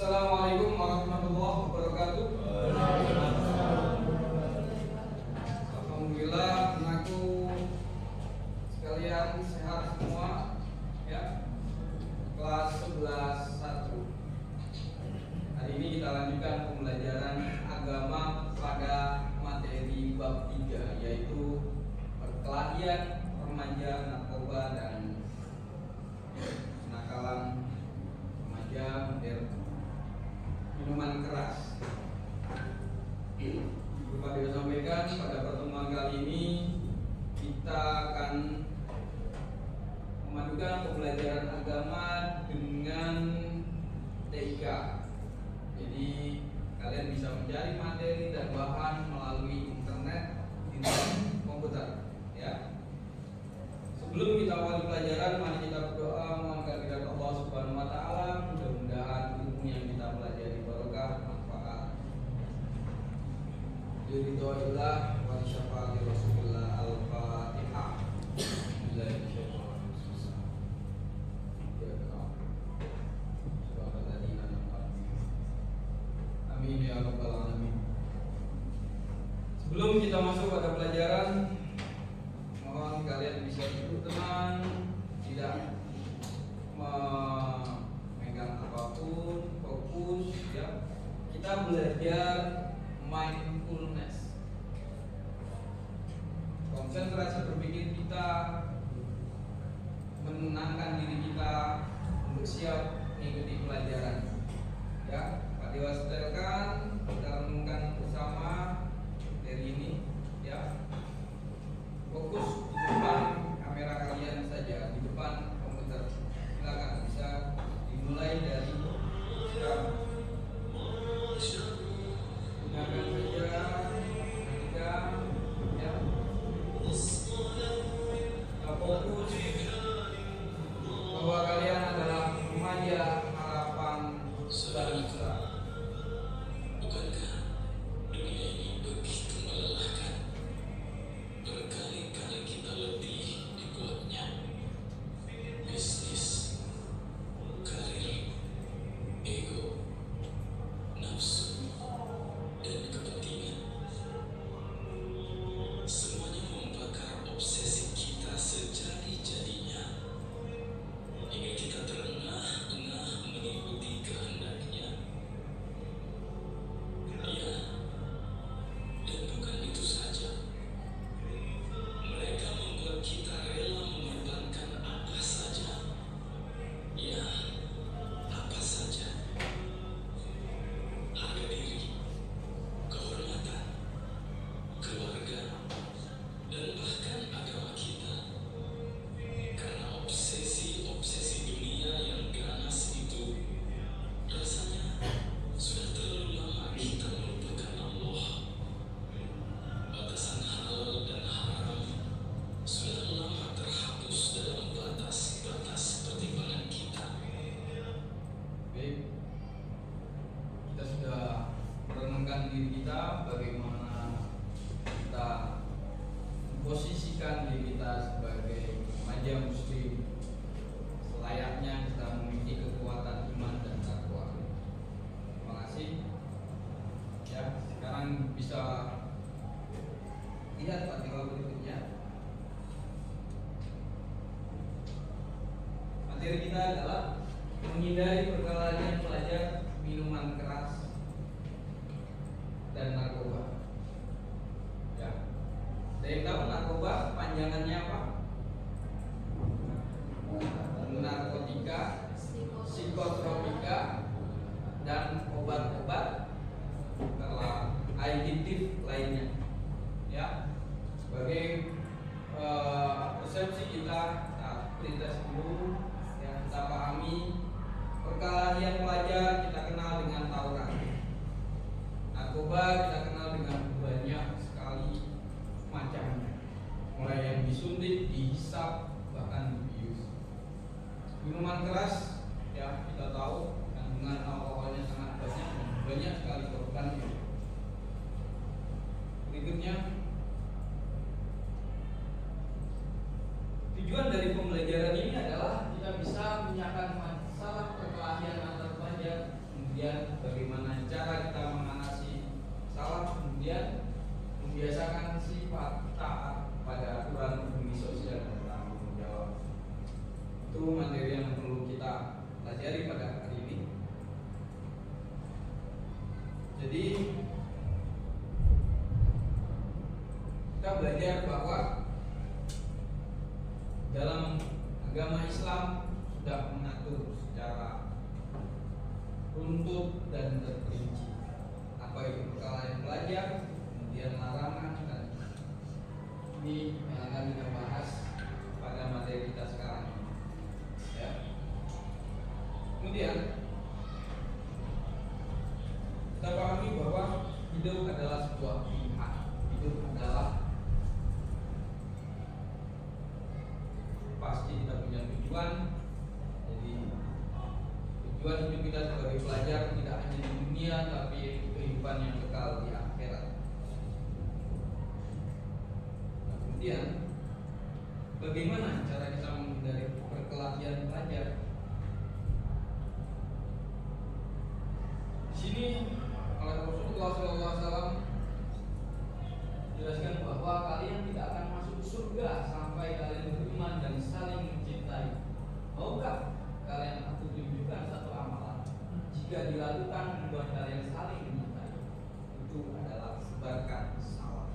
Assalamualaikum warahmatullahi wabarakatuh. Alhamdulillah, anakku sekalian sehat semua ya. Kelas 11 1. Hari ini kita lanjutkan pembelajaran agama pada materi bab 3, yaitu perkelahian remaja, narkoba dan kenakalan remaja modern, minuman keras. Bapak Dewa sampaikan pada pertemuan kali ini kita akan memadukan pembelajaran agama dengan TIK. Jadi kalian bisa mencari materi dan bahan melalui internet komputer ya. Sebelum kita awali pelajaran, mari kita berdoa mohon kehadirat Allah Subhanahu wa taala. Mudah-mudahan ilmu yang kita pelajari barokah, manfaat. Biridhoillah wa syafaati Rasulillah. Al-Fatihah. Amin ya rabbal alamin. Sebelum kita masuk pada pelajaran, mohon kalian bisa duduk tenang, tidak memegang apapun, fokus ya. Kita belajar mindfulness. Konsentrasi berpikir kita, menenangkan diri kita untuk siap mengikuti pelajaran. Ya, Pak Dewa setelkan, kita renungkan bersama dari ini ya. Fokus di depan kamera kalian saja, di depan komputer. Silakan bisa dimulai dari sekarang. Gunakan saja ketika ya. Kita fokus bahwa kalian adalah remaja harapan bangsa. Bukankah dunia ini begitu melelahkan? Berkali-kali kita letih dibuatnya. Bisnis, karir, ego, nafsu, dan kepentingan. Semuanya membakar obsesi kita sejadi-jadinya, hingga kita terengah-engah mengikuti kehendaknya. Ya, dan bukan itu saja. Mereka membuat kita rela mengorbankan apa saja. Ya, apa saja. Harga diri, kehormatan, keluarga, dan bahkan agama kita. Karena obsesi-obsesi dunia yang ganas itu, rasanya sudah terlalu lama kita melupakan Allah. Batasan halal dan haram sudah lama terhapus dalam batas-batas pertimbangan kita. Baik, kita sudah merenungkan diri kita, bagaimana kita memposisikan diri kita sebagai remaja muslim selayaknya kita memiliki kekuatan iman dan takwa. Terima kasih. Ya, sekarang bisa lihat artikel berikutnya. Materi kita adalah menghindari perkelahian pelajar, minuman keras, dan narkoba. Ya, ada yang tahu narkoba panjangannya apa? Narkotika, psikotropika, dan obat-obat adiktif lainnya. Ya, sebagai persepsi kita perintah dulu yang kita pahami perkelahian pelajar kita kenal dengan tawuran. Narkoba kita kenal dengan banyak sekali macamnya, mulai yang disuntik, dihisap, bahkan dibius. Minuman keras ya kita tahu kandungan alkoholnya sangat banyak sekali korbannya. Berikutnya, tujuan dari pembelajaran ini adalah kita bisa menyatakan masalah perkelahian antar pelajar, kemudian membiasakan sifat taat pada aturan bumi sosial dan tanggung jawab. Itu materi yang perlu kita pelajari pada hari ini. Jadi kita belajar bahwa dalam agama Islam sudah mengatur secara runtut dan terperinci apa itu perkara belajar, kemudian larangan, dan ini yang akan kita bahas pada materi kita sekarang. Ya. Kemudian kita pahami bahwa hidup adalah sebuah pilihan. Hidup adalah pasti kita punya tujuan. Jadi tujuan hidup kita sebagai pelajar tidak hanya di dunia, tapi kehidupan yang kekal di akhirat. Nah, kemudian bagaimana cara kita menghindari perkelahian pelajar? Di sini oleh Rasulullah SAW jelaskan bahwa kalian tidak akan masuk surga sampai kalian beriman dan saling mencintai. Maukah kalian aku tunjukkan satu amalan? Jika dilakukan membuat kalian saling mencintai, itu adalah sebarkan salam.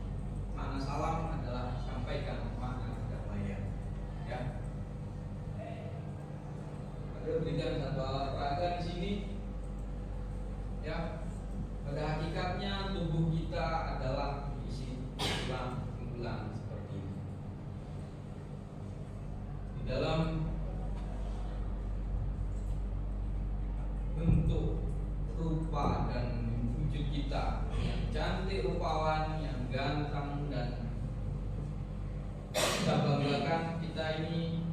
Makna salam adalah sampaikan makna kedamaian. Ya. Ada berikan satu alat peraga di sini. Ya. Pada hakikatnya tubuh kita adalah isi tulang seperti ini. Di dalam bentuk, rupa, dan wujud kita yang cantik rupawan, yang ganteng, dan kita banggakan, kita ini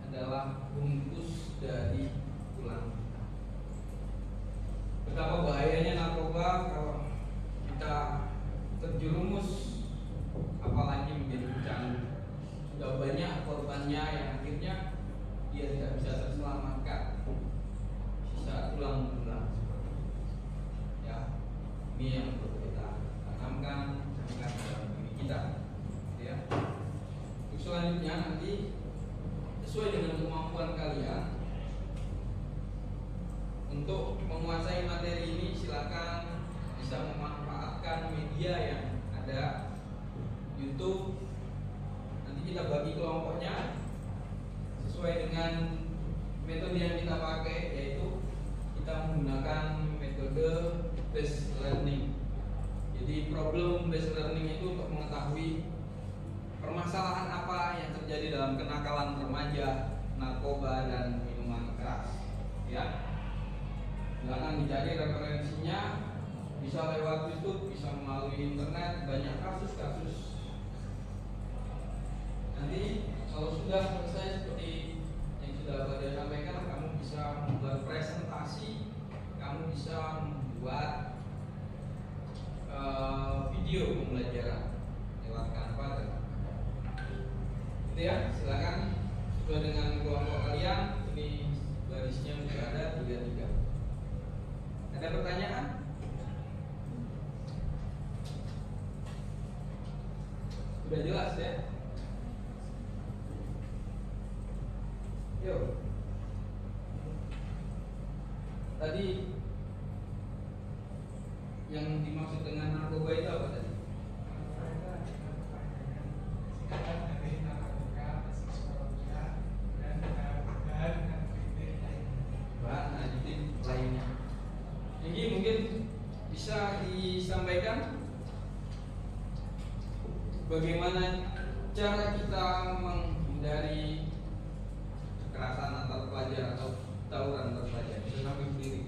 adalah bungkus dari tulang kita. Betapa bahayanya narkoba kalau kita terjerumus, apalagi menjadi pecandu. Sudah banyak korbannya yang akhirnya dia tidak bisa terselamatkan. Sisa tulang-tulang seperti ini. Ya, ini yang perlu kita tanamkan dalam diri kita. Ya. Untuk selanjutnya nanti sesuai dengan kemampuan kalian untuk menguasai materi ini, silakan bisa memanfaatkan media yang ada, YouTube. Nanti kita bagi kelompoknya sesuai dengan metode yang kita pakai, yaitu kita menggunakan metode based learning. Jadi problem based learning itu untuk mengetahui permasalahan apa yang terjadi dalam kenakalan remaja, narkoba, dan minuman keras. Ya, silakan dicari referensinya, bisa lewat YouTube, bisa melalui internet, banyak kasus-kasus. Nanti kalau sudah selesai seperti yang sudah Bapak sampaikan, kamu bisa membuat presentasi, kamu bisa membuat video pembelajaran lewat Canva dan itu ya, silakan sesuai dengan kelompok kalian. Ini barisnya sudah ada 33. Ada pertanyaan? Sudah jelas ya? Yuk. Tadi yang dimaksud dengan narkoba itu apa tadi? Bahan aditif lainnya. Ini mungkin bisa disampaikan bagaimana cara kita menghindari kekerasan antar pelajar atau tawuran antar pelajar. Bisa sampai berdiri.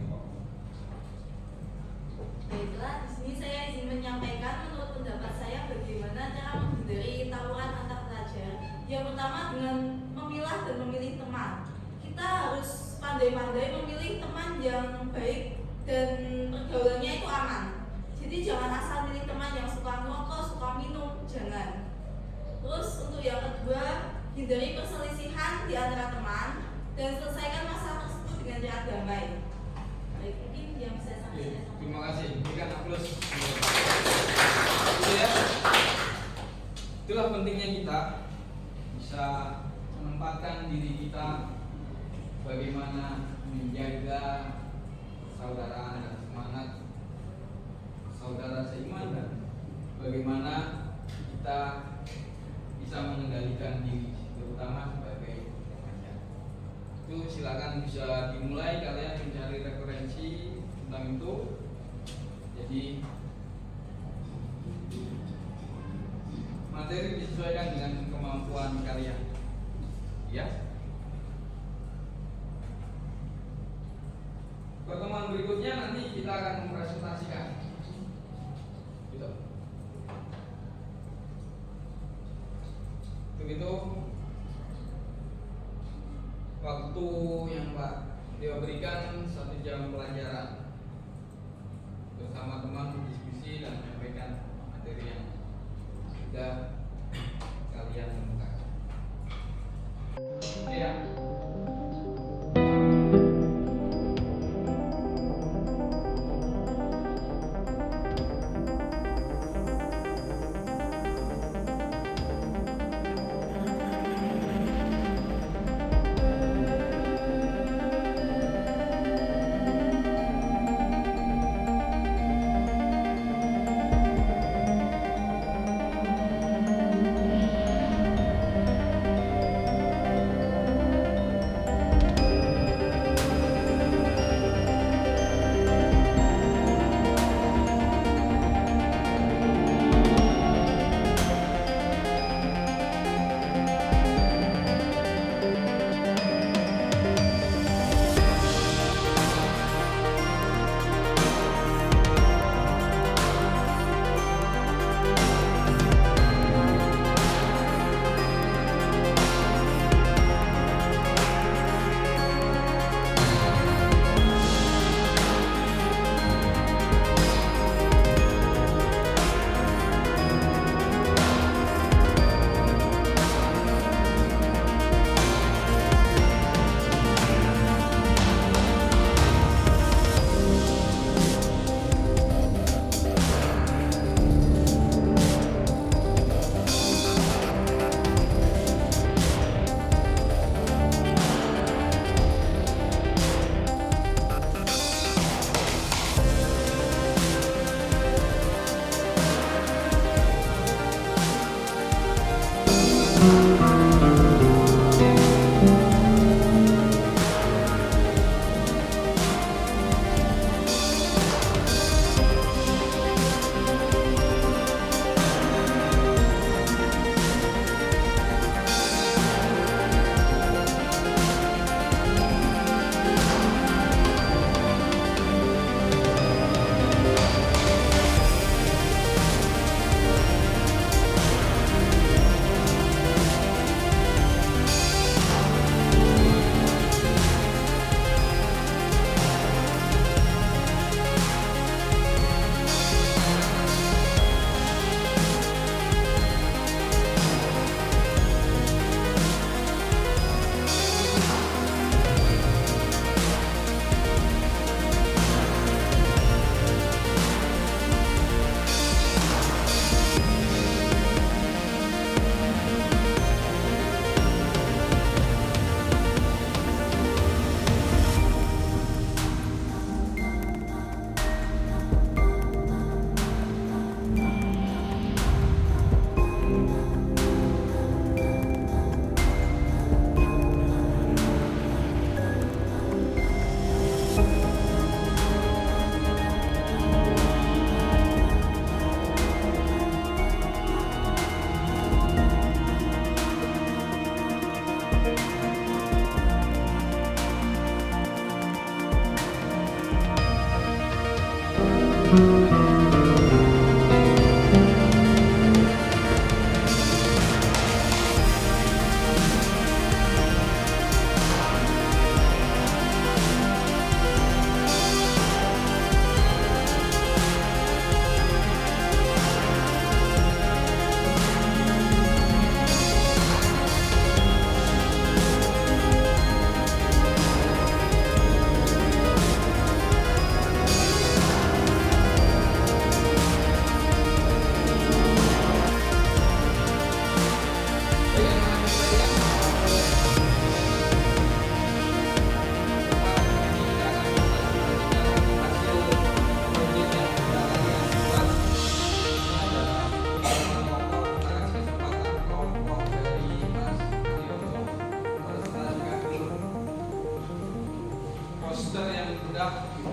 Baiklah, di sini saya izin menyampaikan menurut pendapat saya bagaimana cara menghindari tawuran antar pelajar. Yang pertama dengan memilah dan memilih teman. Kita harus pandai-pandai memilih teman yang baik dan pergaulannya itu aman. Jadi jangan asal milih teman yang suka ngerokok, suka minum, jangan. Terus untuk yang kedua, hindari perselisihan di antara teman dan selesaikan masalah tersebut dengan cara damai. Baik, mungkin yang bisa saya sampaikan. Terima kasih. Berikan aplaus. Itu ya. Itulah pentingnya kita bisa menempatkan diri kita bagaimana menjaga persaudaraan dan semangat saudara seiman, dan bagaimana kita bisa mengendalikan diri, terutama sebagai remaja. Itu silakan bisa dimulai, kalian mencari referensi tentang itu. Jadi materi disesuaikan dengan kemampuan kalian, ya. Pertemuan berikutnya nanti kita akan mempresentasikan, gitu. Begitu waktu yang Pak Dewa berikan 1 jam pelajaran bersama teman diskusi dan menyampaikan materi yang sudah kalian temukan. Ya.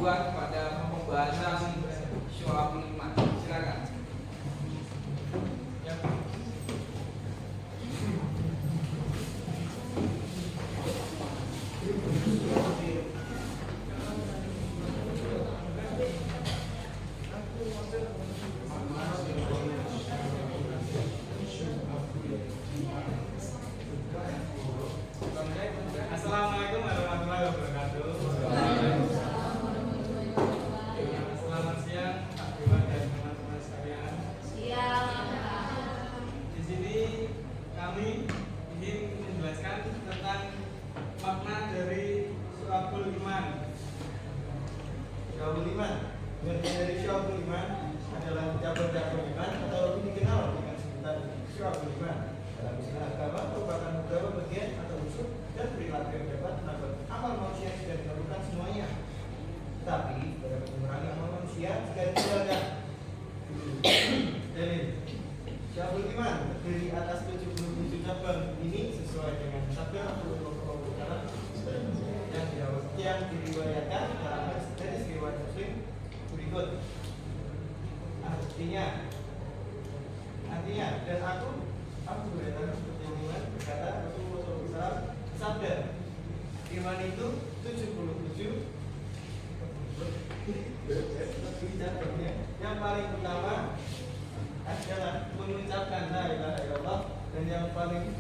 dua pada pembahasan Syu'abul Iman. Silakan. Ya. Assalamualaikum warahmatullahi wabarakatuh. Selamat siang Pak Dewan dan teman-teman sekalian. Siap. Di sini kami ingin menjelaskan tentang makna dari Syu'abul Iman. Syu'abul Iman, arti dari Syu'abul Iman adalah cabang-cabang iman atau lebih dikenal dengan sebutan Syu'abul Iman. Dalam istilah agama merupakan beberapa bagian atau unsur dan perilaku yang dapat menambah amal manusia yang sudah dilakukan semuanya. Tetapi dapat mengurangi amal manusia jika ditinggalkan. Dalil Syu'abul Iman terdiri atas 77 cabang ini sesuai dengan sabda Rasulullah yang diriwayatkan dalam hadis riwayat Muslim berikut. Artinya dan aku Hurairah berkata Rasulullah SAW sabda, iman itu 77 cabangnya. Yang paling utama adalah mengucapkan la ilaha illallah, dan yang paling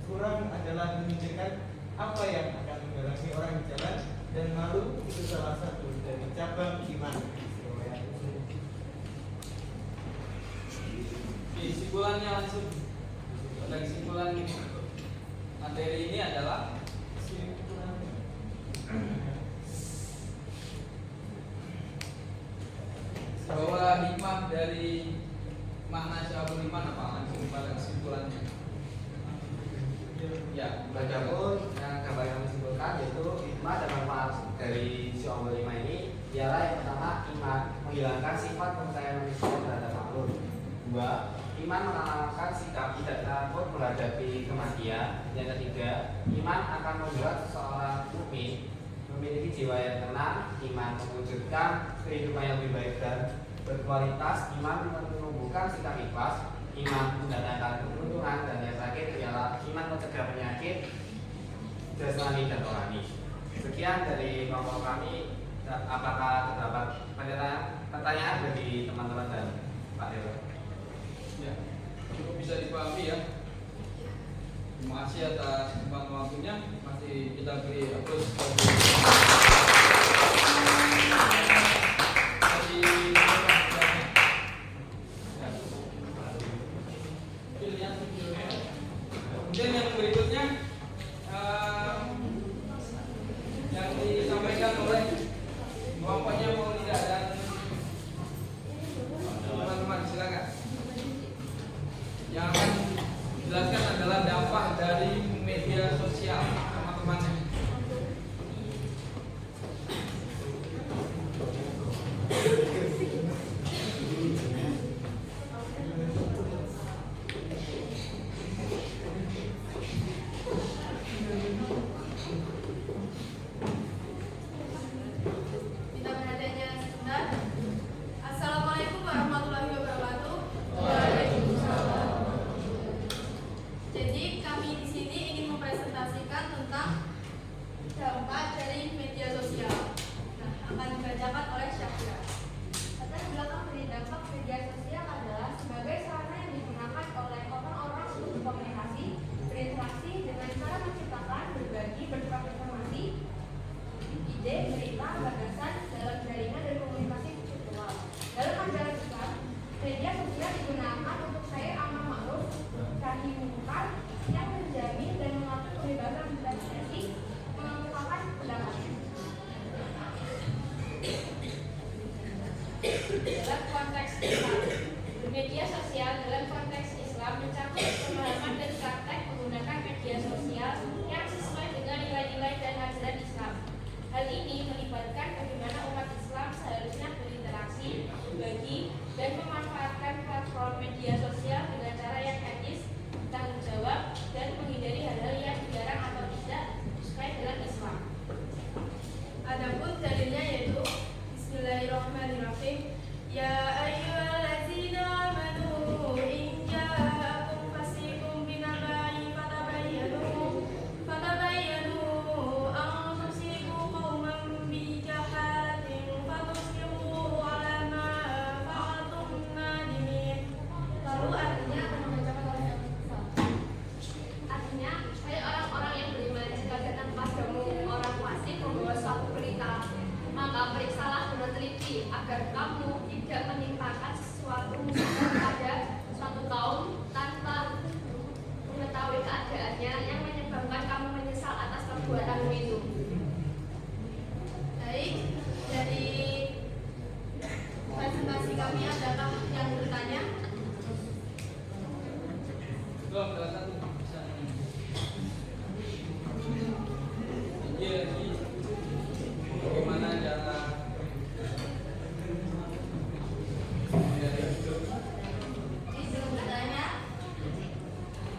kurang adalah memikirkan apa yang akan menghalangi orang di jalan, dan malu itu salah satu dari cabang iman. Kesimpulannya langsung. Pada kesimpulan materi ini adalah bahwa hikmah dari makna Syu'abul Iman apa? Langsung pada kesimpulannya. Ya, Adapun yang dapat kami simpulkan yaitu hikmah dan manfaat dari Syu'abul Iman ini ialah yang pertama iman menghilangkan sifat kepercayaan manusia terhadap makhluk. Dua, iman menanamkan sikap tidak takut menghadapi kematian. Yang ketiga, iman akan membuat seseorang mukmin memiliki jiwa yang tenang. Iman mewujudkan kehidupan yang lebih baik dan berkualitas. Iman menumbuhkan sikap ikhlas. Iman mendatangkan keberuntungan, dan yang terakhir ialah iman mencegah penyakit jasmani dan rohani. Sekian dari kelompok kami. Apakah terdapat pertanyaan dari teman-teman dan Pak Dewa? ya, cukup bisa dipahami ya. Terima kasih atas kesempatan waktunya. Masih kita beri aplaus. Kemudian yang berikutnya yang disampaikan oleh kelompoknya Maulida dan teman-teman, silakan. Yang akan dijelaskan adalah dampak dari media sosial, teman-teman. Minta perhatiannya sebentar. Assalamualaikum warahmatullahi wabarakatuh. Jadi kami di sini ingin mempresentasikan tentang dampak dari media sosial. Nah, akan dibacakan oleh Syafira. Latar belakang dari dampak media sosial adalah sebagai sarana yang digunakan oleh orang-orang untuk berkomunikasi, berinteraksi dengan cara menciptakan, berbagi, bertukar informasi, ide, berita, gagasan dalam jaringan dan komunikasi virtual. Dalam ajaran Islam, media sosial digunakan untuk share amar ma'ruf nahi munkar yang menjamin dan mengatur kebebasan berekspresi, mengemukakan pendapat. Dalam konteks Islam, media sosial dalam konteks Islam mencakup pemahaman dan praktek menggunakan media sosial yang sesuai dengan nilai-nilai dan ajaran Islam. Hal ini melibatkan bagaimana umat Islam seharusnya berinteraksi, berbagi, dan memanfaatkan platform media sosial dengan cara yang etis, bertanggung jawab,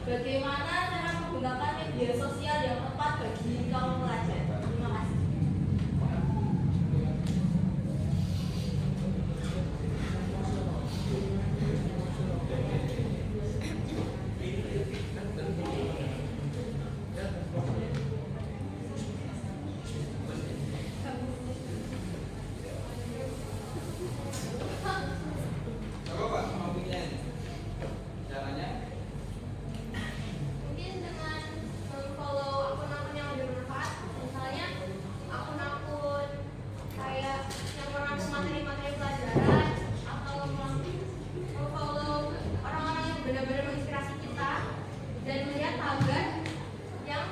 bagaimana cara menggunakan media sosial yang tepat bagi kaum pelajar. Terima kasih. Coba Pak, mau punya caranya? Mungkin dengan follow akun-akun yang bermanfaat, misalnya akun-akun kayak yang merangkum materi-materi pelajaran, atau follow orang-orang yang benar-benar menginspirasi kita dan melihat tagar yang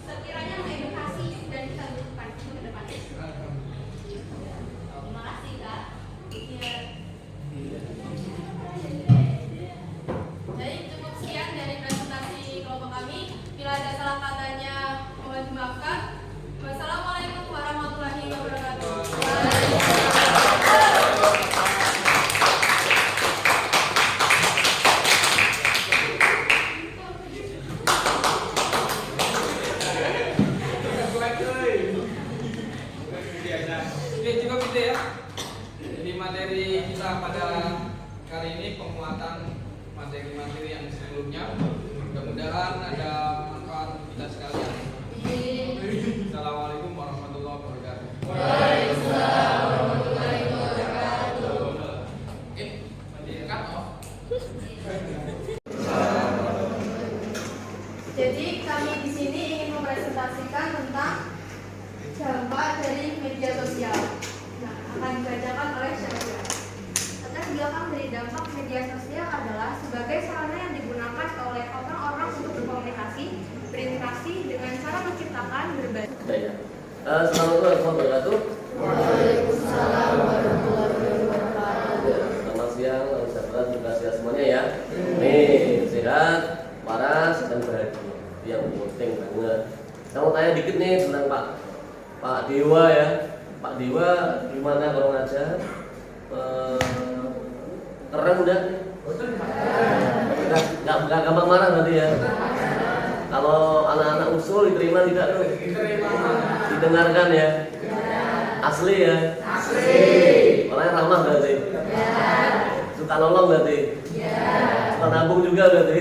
sekiranya mengedukasi dan kita butuhkan ke depannya. Terima kasih Kak. Ya. Jadi cukup sekian dari presentasi kelompok kami. Bila ada salah katanya mohon dimaafkan. Wassalamualaikum warahmatullahi wabarakatuh. Oke, cukup itu ya. Jadi materi kita pada kali ini penguatan materi-materi yang sebelumnya. Mudah-mudahan ada manfaat kita sekalian. Assalamualaikum warahmatullahi wabarakatuh. Waalaikumsalam warahmatullahi wabarakatuh. Mendirikan oh. Jadi kami di sini ingin mempresentasikan tentang dampak dari media sosial. Nah, akan dibacakan oleh Syahria. Latar belakang dari dampak media sosial adalah sebagai sarana yang digunakan oleh orang-orang untuk berkomunikasi, berinteraksi dengan cara menciptakan berbagai. Ya. Assalamualaikum warahmatullahi wabarakatuh. Waalaikumsalam warahmatullahi wabarakatuh. Selamat siang, salam sejahtera, terima kasih semuanya ya. Nih, sehat, waras dan bahagia. Yang penting banget. Saya mau tanya dikit nih tentang Pak Dewa ya. Pak Dewa gimana kalau ngajar? Keren udah? Nggak gampang marah berarti ya? Kalau anak-anak usul diterima tidak tuh? Didengarkan ya? Asli ya? Asli. Orangnya ramah berarti? Suka nolong berarti? Suka nabung juga berarti?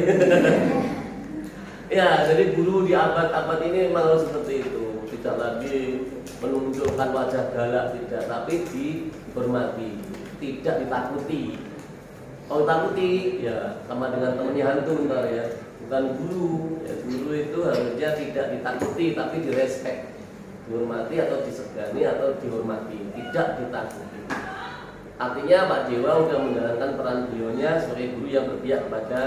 Ya, jadi guru di abad-abad ini memang harus seperti itu. Tidak lagi menunjukkan wajah galak, tidak, tapi dihormati, tidak ditakuti. Kalau takuti, ya sama dengan temannya hantu ntar ya. Bukan guru, ya guru itu harusnya tidak ditakuti, tapi direspek, dihormati atau disegani atau dihormati, tidak ditakuti. Artinya Pak Dewa sudah menjalankan peran beliaunya sebagai guru yang berpihak kepada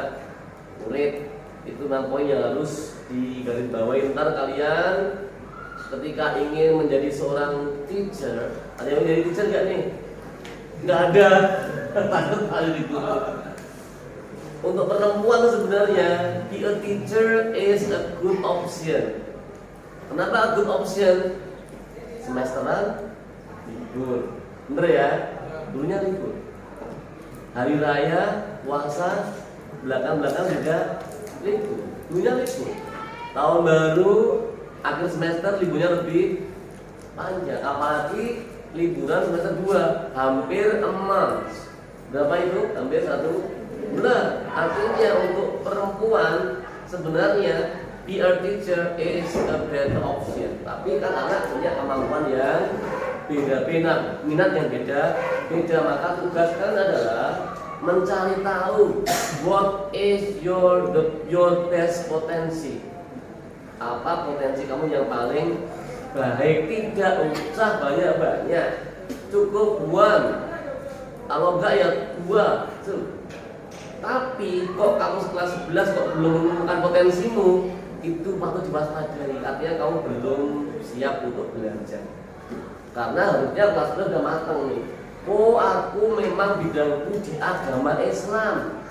murid. Itu memang poin yang harus digarisbawahi. Ntar kalian ketika ingin menjadi seorang teacher, ada yang menjadi teacher nggak nih? Nggak ada. Takut kali guru. Untuk perempuan sebenarnya, be a teacher is a good option. Kenapa a good option? Semesteran libur, bener ya? Dulunya libur. Hari raya, puasa, belakang-belakang juga libur. Dulunya libur. Tahun baru, akhir semester liburnya lebih panjang. Apalagi liburan semester 2, hampir 6 months. Berapa itu? Hampir 1 bulan. Artinya untuk perempuan sebenarnya be a teacher is a better option. Tapi kan anak punya kemampuan yang beda-beda, minat yang beda-beda. Maka tugas kalian adalah mencari tahu what is your best potensi. Apa potensi kamu yang paling baik? Tidak usah banyak-banyak, cukup 1. Kalau enggak ya 2. Tapi kok kamu kelas 11 kok belum menemukan potensimu, itu patut diwaspadai. Artinya kamu belum siap untuk belajar. Karena harusnya kelas 11 udah matang nih. Oh, aku memang bidangku di agama Islam.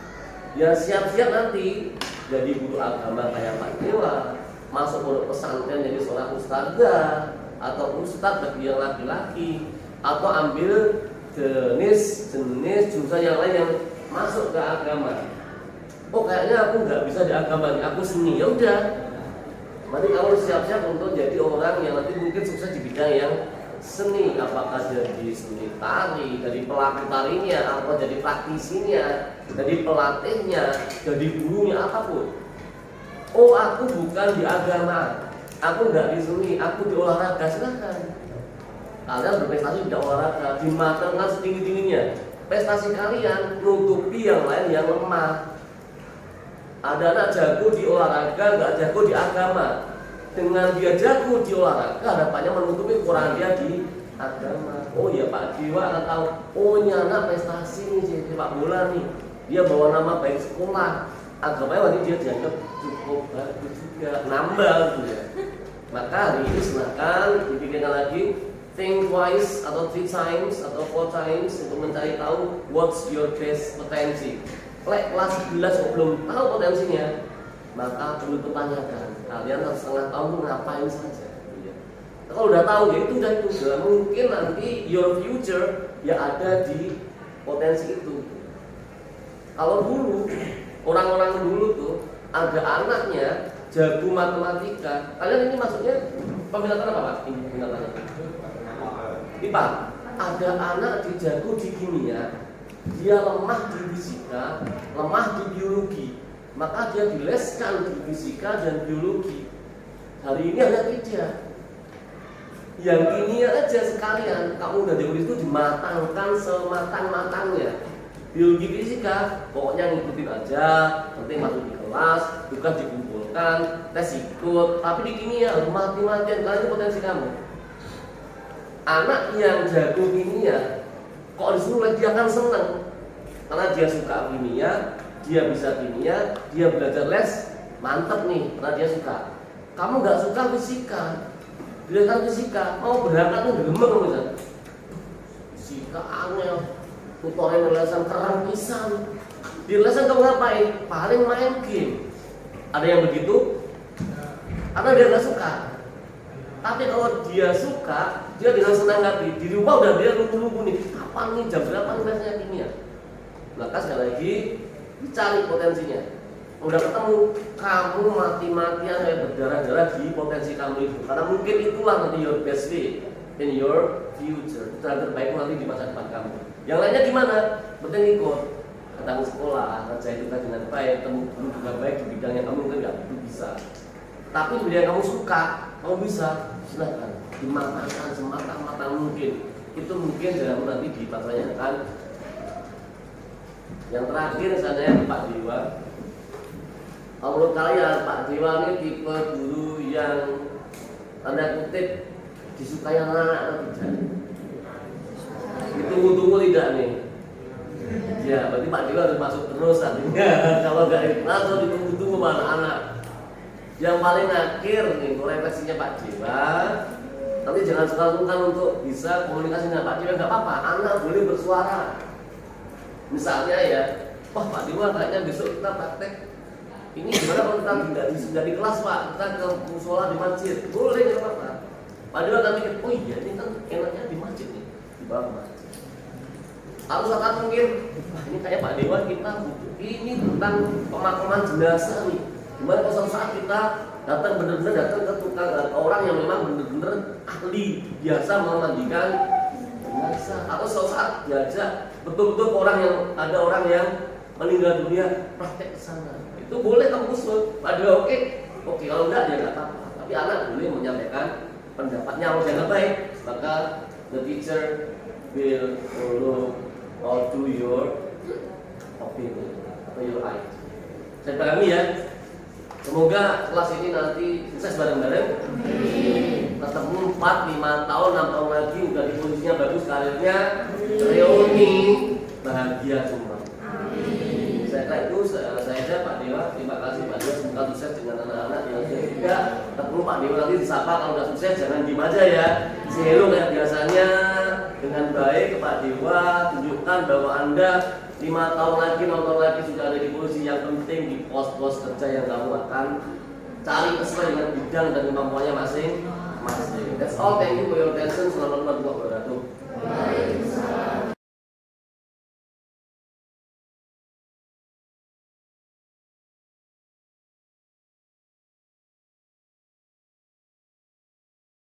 Ya siap-siap nanti jadi guru agama kayak Pak Dewa, masuk pondok pesantren jadi seorang ustazah atau ustaz bagi yang laki-laki, atau ambil jenis jurusan yang lain yang masuk ke agama. oh kayaknya aku nggak bisa di agama ini, aku seni, ya udah. Berarti kamu siap-siap untuk jadi orang yang nanti mungkin sukses di bidang yang seni, apakah jadi seni tari, dari pelaku tarinya, atau jadi praktisinya, jadi pelatihnya, jadi gurunya, apapun. Oh aku bukan di agama, aku nggak di seni, aku di olahraga, silahkan. Kalian berprestasi di olahraga, dimatangkan setinggi-tingginya. Prestasi kalian nutupi yang lain yang lemah. Ada anak jago di olahraga, nggak jago di agama. Dengan dia jago di olahraga, harapannya menutupi kekurangan dia di agama. Oh ya Pak Dewa akan tahu, oh ini anak prestasi nih sepak bola nih, dia bawa nama baik sekolah, agamanya nanti dia dianggap cukup bagus juga, nambah gitu ya. Maka hari ini silakan dipikirkan lagi, think twice atau 3 times atau 4 times untuk mencari tahu what's your best potensi. Kelas 11 kok belum tahu potensinya, maka perlu ditanyakan kalian 1,5 tahun ngapain saja. Kalau udah tahu ya itu dan itu mungkin nanti your future ya ada di potensi itu. Kalau dulu orang-orang dulu tuh ada anaknya jago matematika, kalian ini maksudnya peminatan apa Pak? Ini peminatannya IPA. Ada anak jago di kimia, dia lemah di fisika, lemah di biologi, maka dia dileskan di fisika dan biologi. Hari ini hanya 3. Yang kimia aja sekalian, kamu udah jago itu dimatangkan sematang-matangnya. Biologi fisika, pokoknya ngikutin aja, penting masuk di kelas, tugas dikumpulkan, tes ikut. Tapi di kimia, mati-matian, kalian itu potensi kamu. Anak yang jago kimia, kok disuruh dia akan seneng, karena dia suka kimia, dia bisa kimia, dia belajar les, mantep nih, karena dia suka. Kamu nggak suka fisika, belajar fisika, mau berangkat tuh gemeng misalnya. Fisika angel, tutorial lesan keren pisan. Di lesan kamu ngapain? Paling main game. Ada yang begitu? Atau dia nggak suka? Tapi kalau dia suka, dia dengan senang hati. Di rumah udah dia lugu-lugu nih. Kapan nih jam berapa nih lesnya kimia? Maka sekali lagi cari potensinya. Udah ketemu, kamu mati-matian kayak berdarah-darah di potensi kamu itu. Karena mungkin itulah nanti your best way in your future. Itu yang terbaik nanti di masa depan kamu. Yang lainnya gimana? Penting ikut. Datang ke sekolah, kerja itu dengan baik, temu guru juga baik di bidang yang kamu mungkin nggak bisa. Tapi di bidang yang kamu suka, kamu bisa, silakan dimatangkan sematang-matang mungkin. Itu mungkin jangan nanti dipertanyakan. Yang terakhir saya Pak Dewa. Kalau menurut kalian Pak Dewa ini tipe guru yang tanda kutip disukai anak-anak atau tidak? Ditunggu-tunggu tidak nih? Ya, berarti Pak Dewa harus masuk terus artinya. Kalau nggak langsung ditunggu-tunggu sama anak-anak. Yang paling akhir nih, refleksinya Pak Dewa. Tapi jangan sungkan-sungkan untuk bisa komunikasi dengan Pak Dewa, nggak apa-apa. Anak boleh bersuara. Misalnya ya, wah Pak Dewa kayaknya besok kita praktek. Ini gimana kalau kita tidak di kelas Pak, kita ke musola di masjid, boleh nggak apa-apa. Pak Dewa kan mikir, oh iya ini kan enaknya di masjid nih, di bawah masjid. Lalu saat mungkin, wah ini kayak Pak Dewa kita butuh ini tentang pemakaman jenazah nih. Gimana kalau suatu saat kita datang benar-benar datang ke tukang orang yang memang benar-benar ahli biasa memandikan jenazah. Atau suatu saat diajak betul-betul orang yang ada orang yang meninggal dunia praktek ke sana. Itu boleh kamu usul. Pak Dewa oke kalau enggak dia nggak apa-apa. Tapi anak boleh menyampaikan pendapatnya. Kalau jangan baik, maka the teacher will follow or do your opinion atau your idea. Saya pahami ya. Semoga kelas ini nanti sukses bareng-bareng. Ketemu 4, 5 tahun, 6 tahun lagi udah di posisinya bagus, karirnya reuni, bahagia semua. Saya kira itu saya Pak Dewa. Terima kasih Pak Dewa, semoga sukses dengan anak-anak yang juga. Ketemu Pak Dewa nanti disapa, kalau udah sukses jangan diem aja ya. Say hello kayak biasanya dengan baik ke Pak Dewa, tunjukkan bahwa Anda 5 tahun lagi, 6 tahun lagi sudah ada di posisi yang penting di pos-pos kerja yang kamu akan cari sesuai dengan bidang dan kemampuannya masing-masing. That's all. Thank you for your attention. Selamat berbuat.